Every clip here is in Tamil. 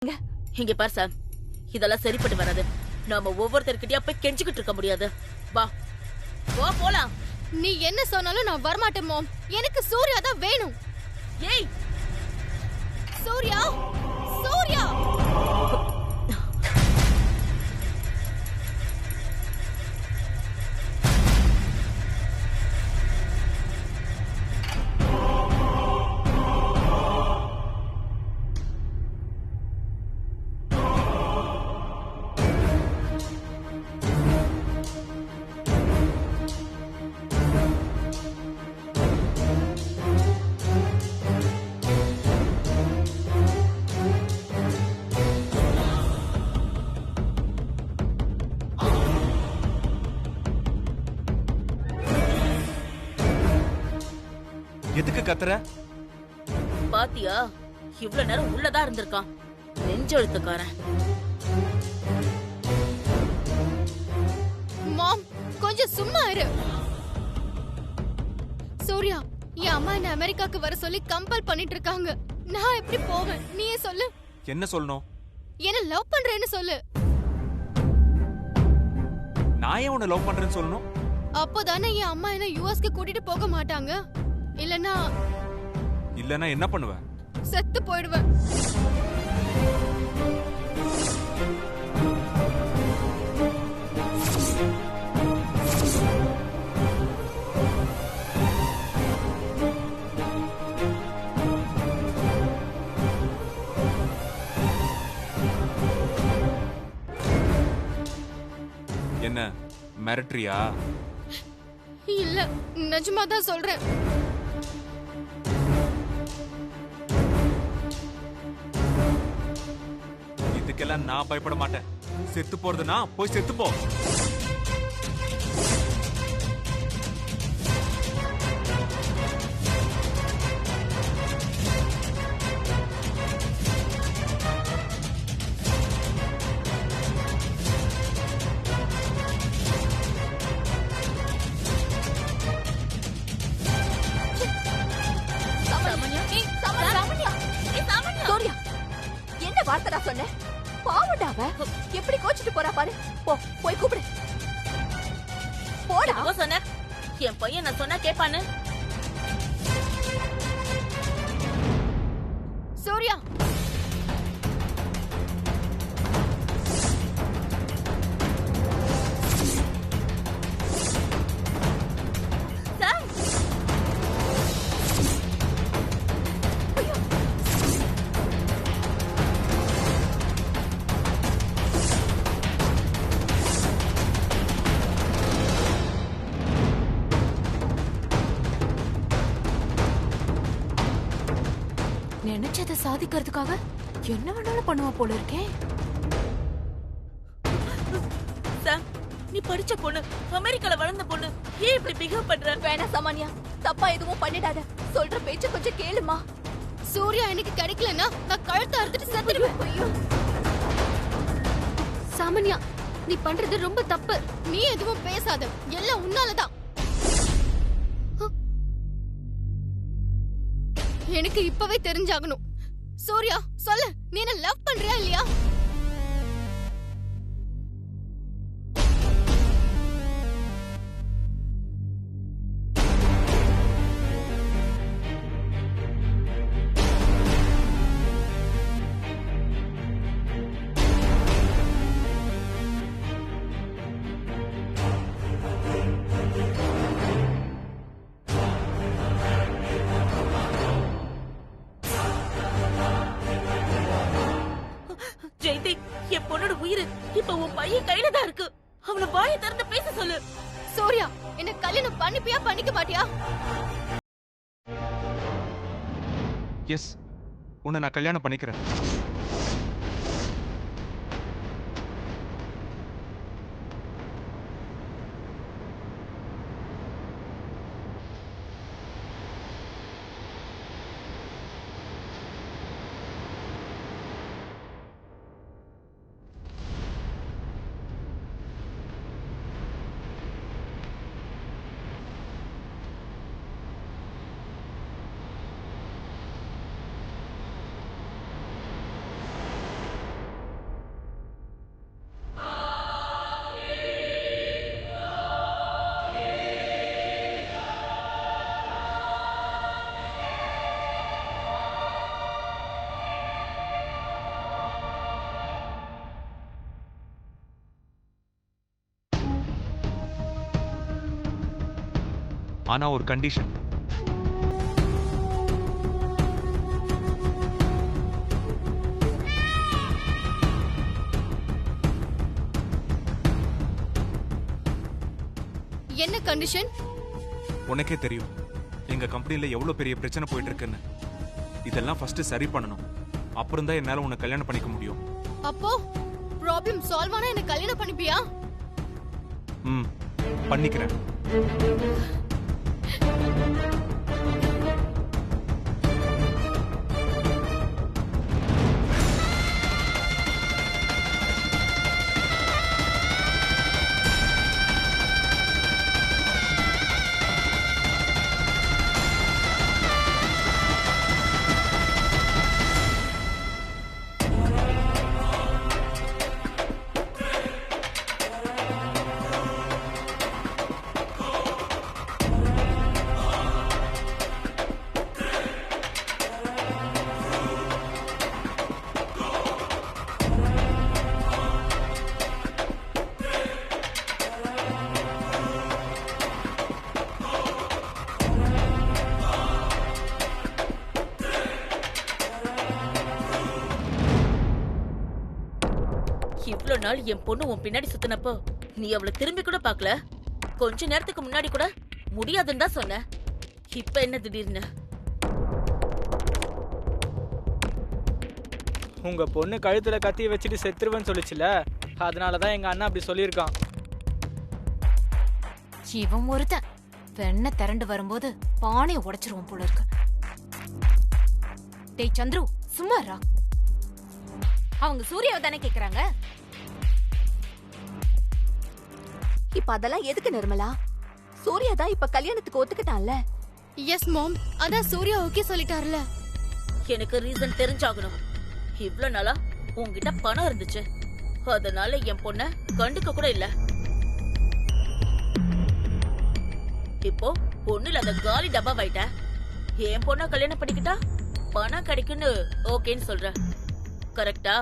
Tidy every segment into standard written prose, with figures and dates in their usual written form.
இங்க பார் சாம், இதெல்லாம் சரிப்பட்டு வராது. நாம ஒவ்வொருத்தர்கிட்டயா போய் கெஞ்சிக்கிட்டு இருக்க முடியாது. வா போலாம். நீ என்ன சொன்னாலும் நான் வரமாட்டேன் மாம். எனக்கு சூர்யா தான் வேணும். ஏய் சூர்யா, சூர்யா! எதுக்கு கத்துற? பாத்தியா, இவ்வளவு நேரம் உள்ளதா இருந்திருக்கான். நெஞ்செழுத்துக்காரன். மாம், கொஞ்சம் சும்மா இரு. சூர்யா, என் அம்மா என்ன அமெரிக்காக்கு வர சொல்லி கம்பல் பண்ணிட்டு இருக்காங்க. நான் எப்படி போவேன்? நீயே சொல்லு. என்ன சொல்லணும்? என்ன லவ் பண்றேன்னு சொல்லு. நான் ஏன் உன்னை லவ் பண்றேன்னு சொல்லணும்? அப்போதானே என் அம்மா என்ன யுஎஸ்க்கு கூட்டிட்டு போக மாட்டாங்க. இல்லனா என்ன பண்ணுவ? செத்து போயிடுவேன். என்ன மிரட்டறியா? இல்ல, நிஜமா தான் சொல்றேன். இதுக்கெல்லாம் நான் பயப்பட மாட்டேன். செத்து போறதுனா போய் செத்து போ. சூர்யா, என்ன வார்த்தை நான் சொன்னேன்? பாவடாவ எப்படி கோச்சிட்டு போறா பாரு. போய் கூப்பிடு. போடா. சொன்ன என் பையன் நான் சொன்னா கேப்பான்னு. சூர்யா, நினைச்சதை சாதிக்கிறதுக்காக என்ன வேணாலும் பண்ணுவா போல இருக்கே. சாம், நீ படிச்ச பொண்ணு, அமெரிக்கால வளர்ந்த பொண்ணு, ஏன் இப்படி பிஹேவ் பண்ற? வேணா சாமானியா, தப்பா எதுவும் பண்ணிடாத. சொல்ற பேச்ச கொஞ்சம் கேளுமா. சூர்யா எனக்கு கிடைக்கலன்னா நான் கழுத்தை அறுத்துட்டு செத்துடுவேன். சாமான்யா, நீ பண்றது ரொம்ப தப்பு. நீ எதுவும் பேசாத, எல்லாம் உன்னாலதான். எனக்கு இப்பவே தெரிஞ்சாகணும். சூர்யா, சொல்லு, நீ என்ன லவ் பண்றியா இல்லையா? ஜெயந்தி, என் பொண்ணோட உயிர் இப்ப உன் பையன் கையில தான் இருக்கு. அவளை வாயை திறந்து பேச சொல்லு. சூர்யா, என்ன கல்யாணம் பண்ணிப்பியா பண்ணிக்க மாட்டியா? எஸ், உன்னை நான் கல்யாணம் பண்ணிக்கிறேன். ஆனா ஒரு கண்டிஷன். என்ன கண்டிஷன்? உனக்கே தெரியும் எங்க கம்பெனில எவ்வளவு பெரிய பிரச்சனை போயிட்டு இருக்குன்னு. இதெல்லாம் ஃபர்ஸ்ட் சரி பண்ணணும். அப்புறம் தான் என்னால உன்னை கல்யாணம் பண்ணிக்க முடியும். அப்போ ப்ராப்ளம் சால்வ் ஆனா என்ன கல்யாணம் பண்ணிப்பியா? பண்ணிக்கிறேன். இவ்வளவு நாள் என் பொண்ணு உன் பின்னாடி சுத்தினப்போ நீ அவளை திரும்பி கூட பார்க்கல. கொஞ்ச நேரத்துக்கு முன்னாடி கூட முடியாதுன்னு தான் சொன்ன. இப்ப என்ன திடீர்னு? உங்க பொண்ணு கழுத்துல கத்தி வச்சுட்டு செத்துருவேன்னு சொல்லிச்சுல, அதனாலதான் எங்க அண்ணா அப்படி சொல்லியிருக்கான். இவன் ஒருத்தன் வெண்ண திரண்டு வரும்போது பானையை உடைச்சிருவோம் போல இருக்கு. டேய் சந்துரு, சும்மாரா. அவங்க சூர்யாவை தானே கேக்குறாங்க. இப்ப அதெல்லாம் எதுக்கு நிர்மலா? சூர்யா தான் இப்ப கல்யாணத்துக்கு ஒத்துக்கிட்டான்ல. எஸ் மாம், அதான் சூர்யா ஓகே சொல்லிட்டார்ல. எனக்கு ரீசன் தெரிஞ்சாகணும். இவ்வளவு நாளா உன்கிட்ட பணம் இருந்துச்சு, அதனால என் பொண்ண கண்டுக்க கூட இல்ல. இப்போ பொண்ணுல அந்த காலி டப்பா வைட்ட. என் பொண்ணா கல்யாணம் பண்ணிக்கிட்டா பணம் கிடைக்குன்னு ஓகேன்னு சொல்ற. கரெக்டா?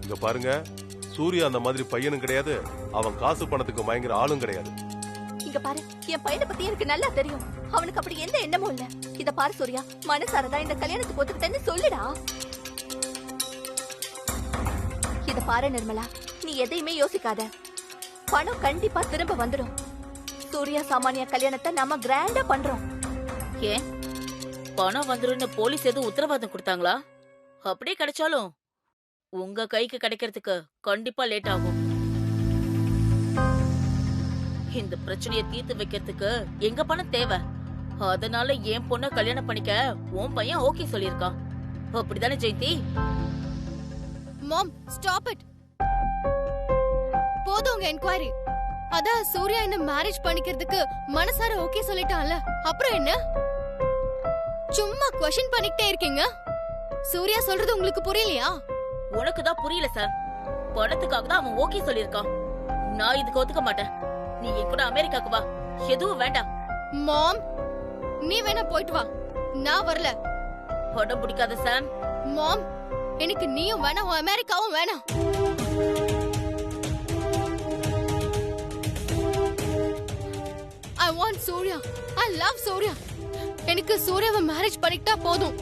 இங்க பாருங்க, சூர்யா அந்த மாதிரி பையனும் கிடையாது, அவன் காசு பணத்துக்கு மயங்குற ஆளும் கிடையாது. இங்க பாரு, என் பையனை பத்தி எனக்கு நல்லா தெரியும். அவனுக்கு அப்படி எந்த எண்ணமும் இல்ல. இத பாரு சூர்யா, மனசாரதான் இந்த கல்யாணத்துக்கு ஒத்துக்கிட்டேன்னு சொல்லுடா. இத பாரு நிர்மலா, நீ எதையுமே யோசிக்காத. பணம் கண்டிப்பா திரும்ப வந்துடும். சூர்யா சாமானிய கல்யாணத்தை நாம கிராண்டா பண்றோம். ஏன் பணம் வந்துருன்னு போலீஸ் எதுவும் உத்தரவாதம் கொடுத்தாங்களா? அப்படியே கிடைச்சாலும் உங்க கைக்கு கிடைக்கிறதுக்கு கண்டிப்பா லேட் ஆகும். இந்த பிரச்சனையை தீர்த்து வைக்கிறதுக்கு எங்க பணம் தேவை. அதனால என் பொண்ண கல்யாணம் பண்ணிக்க உன் பையன் ஓகே சொல்லிருக்கான். அப்படிதானே ஜெயந்தி? மாம், ஸ்டாப் இட். போதும் உங்க என்கொயரி. அதான் சூர்யா என்ன மேரேஜ் பண்ணிக்கிறதுக்கு மனசார ஓகே சொல்லிட்டான்ல, அப்புறம் என்ன? சும்மா क्वेश्चन பண்ணிட்டே இருக்கீங்க. சூர்யா சொல்றது உங்களுக்கு புரியலையா? உனக்கு தான் புரியல சார். பணத்துக்காக தான் அவன் ஓகே சொல்லிருக்கான். நான் இதுக்கு ஒத்துக்க மாட்டேன். நீ என் கூட அமெரிக்காக்கு வா, எதுவும் வேண்டாம். மாம், நீ வேணா போயிட்டு வா, நான் வரல. படம் பிடிக்காத சாம். மாம், எனக்கு நீயும் வேணாம், அமெரிக்காவும் வேணாம். I want Surya. I love Surya. எனக்கு சூர்யாவை மேரேஜ் பண்ணிக்கிட்டா போதும்.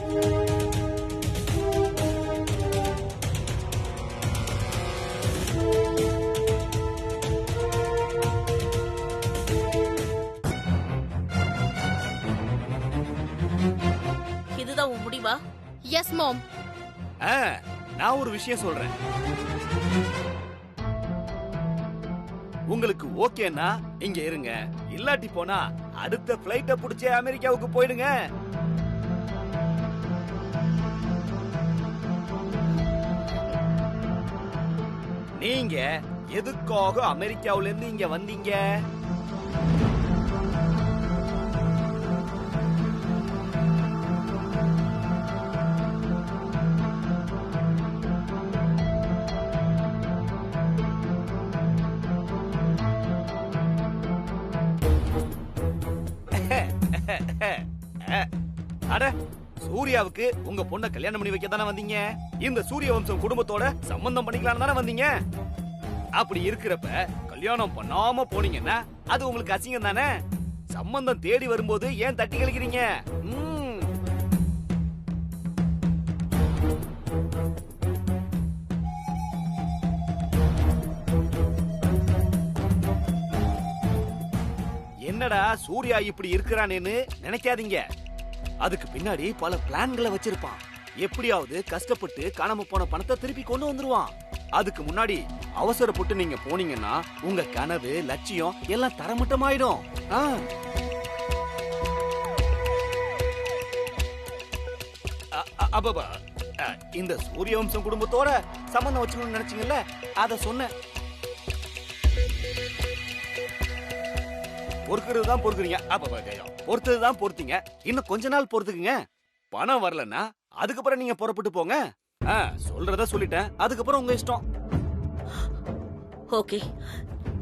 இதுதான் உன் முடிவா? எஸ் மாம். நான் ஒரு விஷயம் சொல்றேன். உங்களுக்கு ஓகேனா இங்க இருங்க, இல்லாட்டி போனா அடுத்த பிளைட்ட புடிச்சு அமெரிக்காவுக்கு போயிடுங்க. நீங்க எதுக்காக அமெரிக்காவுல இருந்து இங்க வந்தீங்க? அட சூர்யாவுக்கு உங்க பொண்ணை கல்யாணம் பண்ணி வைக்க தானே வந்தீங்க. இந்த சூரிய வம்சம் குடும்பத்தோட சம்பந்தம் பண்ணிக்கலாம் தானே வந்தீங்க. அப்படி இருக்கிறப்ப கல்யாணம் பண்ணாம போனீங்கன்னா அது உங்களுக்கு அசிங்கம் தானே. சம்பந்தம் தேடி வரும்போது ஏன் தட்டி கழிக்கிறீங்க? என்னடா சூர்யா இப்படி இருக்கிறானேன்னு நினைக்காதீங்க. அதுக்கு பின்னாடி பல பிளான்களை வச்சிருப்பான். எப்படியாவது கஷ்டப்பட்டு காணாம போன பணத்தை திருப்பி கொண்டு வந்துருவான். அதுக்கு முன்னாடி அவசரப்பட்டு நீங்க போனீங்கன்னா உங்க கனவு லட்சியம் எல்லாம் தரமட்டமாயிடும். அப்ப இந்த சூரிய வம்சம் குடும்பத்தோட சம்பந்தம் வச்சுக்கணும்னு நினைச்சீங்கல்ல, அத சொன்ன. பொறுக்கிறது தான் பொறுக்குறீங்க. பொறுத்தது தான் பொறுத்தீங்க. இன்னும் கொஞ்ச நாள் பொறுத்துக்குங்க. பணம் வரலன்னா அதுக்கப்புறம் நீங்க புறப்பட்டு போங்க. சொல்றத சொல்லிட்டேன். அதுக்கப்புறம் உங்க இஷ்டம். ஓகே,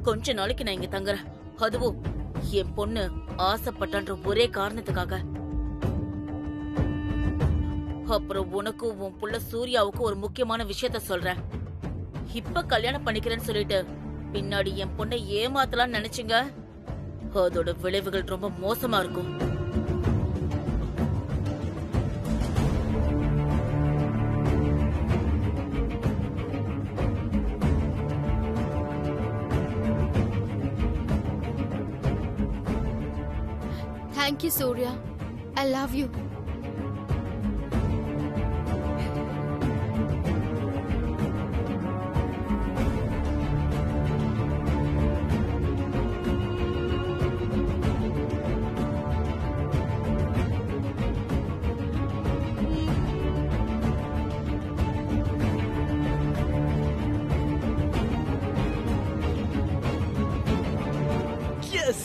கொஞ்ச நாளைக்கு நான் இங்க தங்குறேன். அதுவும் என் பொண்ணு ஆசைப்பட்டான்ற ஒரே காரணத்துக்காக. அப்புறம் உனக்கும் உன் புள்ள சூர்யாவுக்கும் ஒரு முக்கியமான விஷயத்த சொல்றேன். இப்ப கல்யாணம் பண்ணிக்கிறேன்னு சொல்லிட்டு பின்னாடி என் பொண்ணை ஏமாத்தலாம்னு நினைச்சீங்க, அதோட விளைவுகள் ரொம்ப மோசமா இருக்கும். Thank you, Surya. I love you. Yes.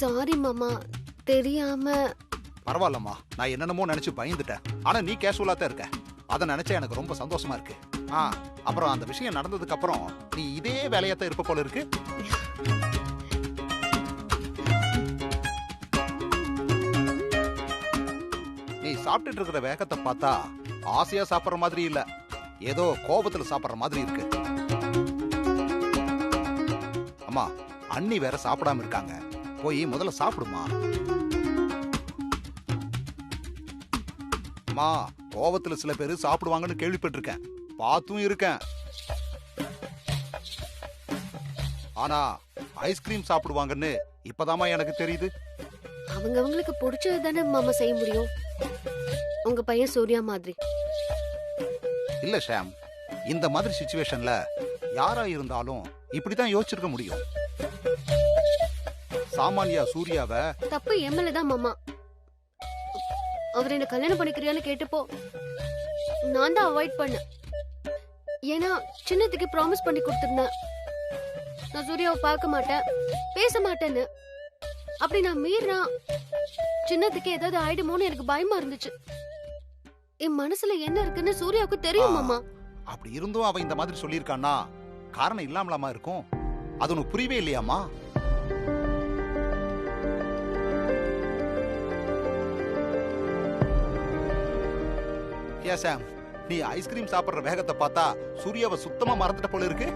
Sorry மாமா, தெரியாம. பரவாயில்லம்மா, நான் என்னென்னமோ நினைச்சு பயந்துட்டேன். ஆனா நீ கேஷுவலா தான் இருக்க. அதை நினைச்சா எனக்கு ரொம்ப சந்தோஷமா இருக்கு. அப்புறம் அந்த விஷயம் நடந்ததுக்கு அப்புறம் நீ இதே வேலையாத்தான் இருப்ப போல இருக்கு. நீ சாப்பிட்டுட்டு இருக்கிற வேகத்தை பார்த்தா ஆசையா சாப்பிடுற மாதிரி இல்ல, ஏதோ கோபத்துல சாப்பிடுற மாதிரி இருக்கு. அம்மா, அண்ணி வேற சாப்பிடாம இருக்காங்க. போய் முதல்ல சாப்பிடுமா. அம்மா, கோவத்துல சில பேரு சாப்பிடுவாங்கன்னு கேள்விப்பட்டிருக்கேன், பார்த்தும் இருக்கேன். ஆனா ஐஸ்கிரீம் சாப்பிடுவாங்கன்னு இப்பதாமா எனக்கு தெரியுது. அவங்களுக்கு பிடிச்சது தானே மாமா செய்ய முடியும். உங்க பையன் சூர்யா மாதிரி இல்ல ஷாம், இந்த மாதிரி சிச்சுவேஷன்ல யாரா இருந்தாலும் இப்படிதான் யோசிச்சிருக்க முடியும். சாமானியா சூர்யாவை தப்பு எம்எல்ஏ தான் மாமா. அவர் என்ன கல்யாணம் பண்ணிக்கிறியான்னு கேட்டப்போ நான் தான் அவாய்ட் பண்ணேன். ஏன்னா சின்னத்துக்கு ப்ராமிஸ் பண்ணி கொடுத்துருந்தேன், நான் சூர்யாவை பார்க்க மாட்டேன் பேச மாட்டேன்னு. அப்படி நான் மீறினா சின்னத்துக்கு ஏதாவது ஆயிடுமோன்னு எனக்கு பயமா இருந்துச்சு. என் மனசுல என்ன இருக்குன்னு சூர்யாவுக்கு தெரியும் மாமா. அப்படி இருந்தும் அவன் இந்த மாதிரி சொல்லியிருக்கான்னா காரணம் இல்லாமலாமா இருக்கும்? அது உனக்கு புரியவே இல்லையாமா? சாம், நீ ஐஸ்கிரீம் சாப்பிடுற வேகத்தை பார்த்தா சூர்யாவை சுத்தமா மறந்துட்ட போல இருக்கு.